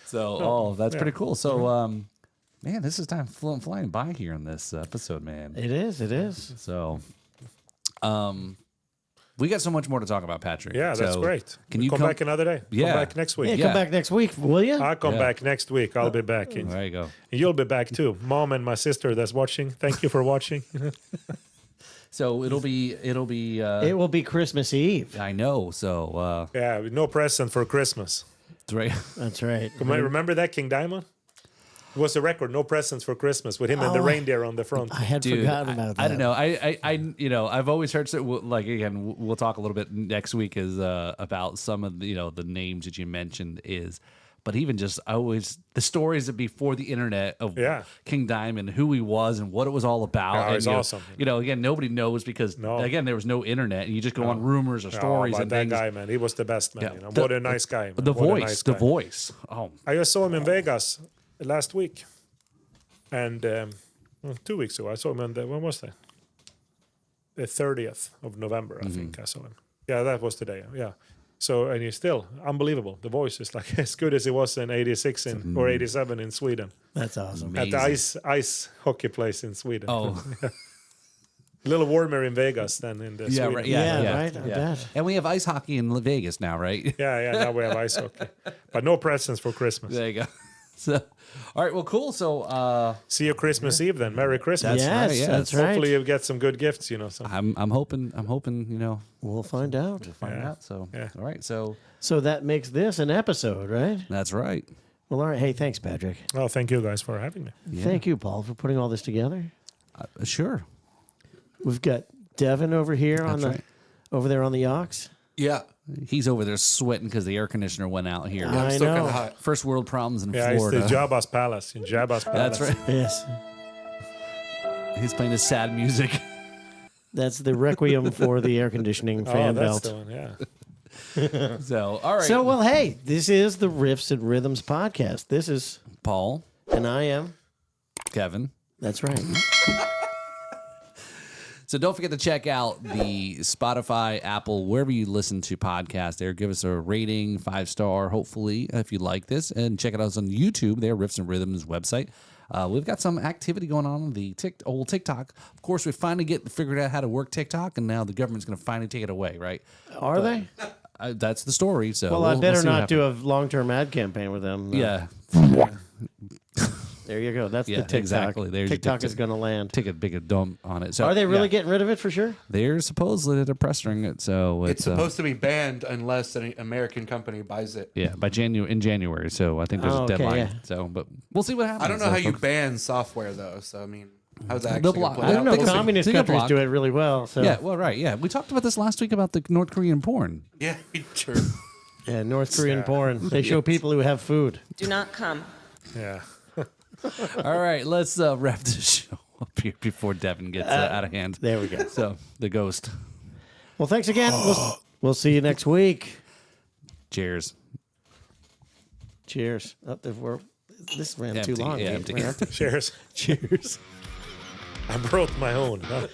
so. So, that's pretty cool. So, man, this is time flying by here in this episode, man. It is. So, we got so much more to talk about, Patrick. Yeah, that's So, great. Can you come back another day? Yeah. Come back next week. Yeah, Yeah. come back next week, will you? I'll come Yeah. back next week. I'll be back. And There you go. you'll be back too. Mom and my sister that's watching, thank you for watching. So it'll be. It will be Christmas Eve. I know. So Yeah, no present for Christmas. it's right. That's right. Remember that, King Diamond? It was a record, no presents for Christmas, with him and the reindeer on the front. I had Dude, forgotten about that. I don't know. I I've always heard like again. We'll talk a little bit next week is about some of the the names that you mentioned but even just the stories that before the internet of King Diamond, who he was and what it was all about. Oh, and, it's awesome. Again, nobody knows because again there was no internet and you just go on rumors or stories and that things. guy, man, he was the best man. Yeah. You know? What a nice guy. Man. The What a voice, nice the guy. voice. Oh, I just saw him in Vegas last week, and 2 weeks ago I saw him. When was that? The 30th of November, I think I saw him. Yeah, that was today. Yeah. So and he's still unbelievable. The voice is like as good as it was in '86 or '87 in Sweden That's awesome. at the ice hockey place in Sweden. oh. A little warmer in Vegas than in the Sweden. Right. Yeah, right, I bet. And we have ice hockey in Vegas now, right? Yeah. Now we have ice hockey, but no presents for Christmas. There you go. So, all right. Well, cool. So, See you Christmas Eve then. Merry Christmas. Yes, right, yeah. that's right. Hopefully you'll get some good gifts. You know. So. I'm hoping. We'll find out. Find out. So, Yeah. all right. So So that makes this an episode, right? that's right. Well, all right. Hey, thanks, Patrick. Well, thank you guys for having me. Thank you, Paul, for putting all this together. Sure. We've got Devin over here That's right. over there on the Ox. Yeah. He's over there sweating because the air conditioner went out here. I I'm still kind know. of hot. First world problems in Yeah, Florida. it's the Jabba's Palace. In Jabba's Palace. That's right. Yes. He's playing his sad music. That's the requiem for the air conditioning fan that's belt. the one. Yeah. So, all right. So, well, hey, this is the Riffs and Rhythms podcast. This is, Paul, and I am. Kevin. That's right. So don't forget to check out the Spotify, Apple, wherever you listen to podcasts there. Give us a rating, 5-star, hopefully, if you like this. And check it out on YouTube there, Riffs and Rhythms website. we've got some activity going on the old TikTok. Of course, we finally figured out how to work TikTok, and now the government's going to finally take it away, right? Are they? That's the story. So Well, I better not do a long-term ad campaign with them. Yeah. There you go. That's Yeah, the TikTok. exactly. There's your TikTok is TikTok. going to land. Take a big dump on it. So Are they really yeah. getting rid of it for sure? They're supposedly pressing it. So It's supposed to be banned unless an American company buys it. yeah, by January. So I think there's Oh, a okay, deadline. yeah. So, but we'll see what happens. I don't know So how you folks- ban software though. So I mean, how's that They'll actually block- play I don't out? know. Take a- Communist take a countries block. do it really well. So. Yeah, well, right. Yeah, we talked about this last week about the North Korean porn. Yeah, sure. Yeah, North Korean porn. They show people who have food. Do not come. Yeah. All right, let's wrap this show up here before Devin gets out of hand. There we go. So the ghost. Well, thanks again. We'll see you next week. Cheers. Cheers. Oh, this ran too Empty, long. yeah, We empty. ran out. Cheers. Cheers. I brought my own. Huh?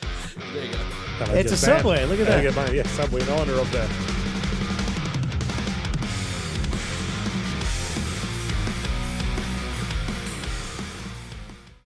There you go. Can I It's get a Subway. Look at Can I that. get my Subway in honor of the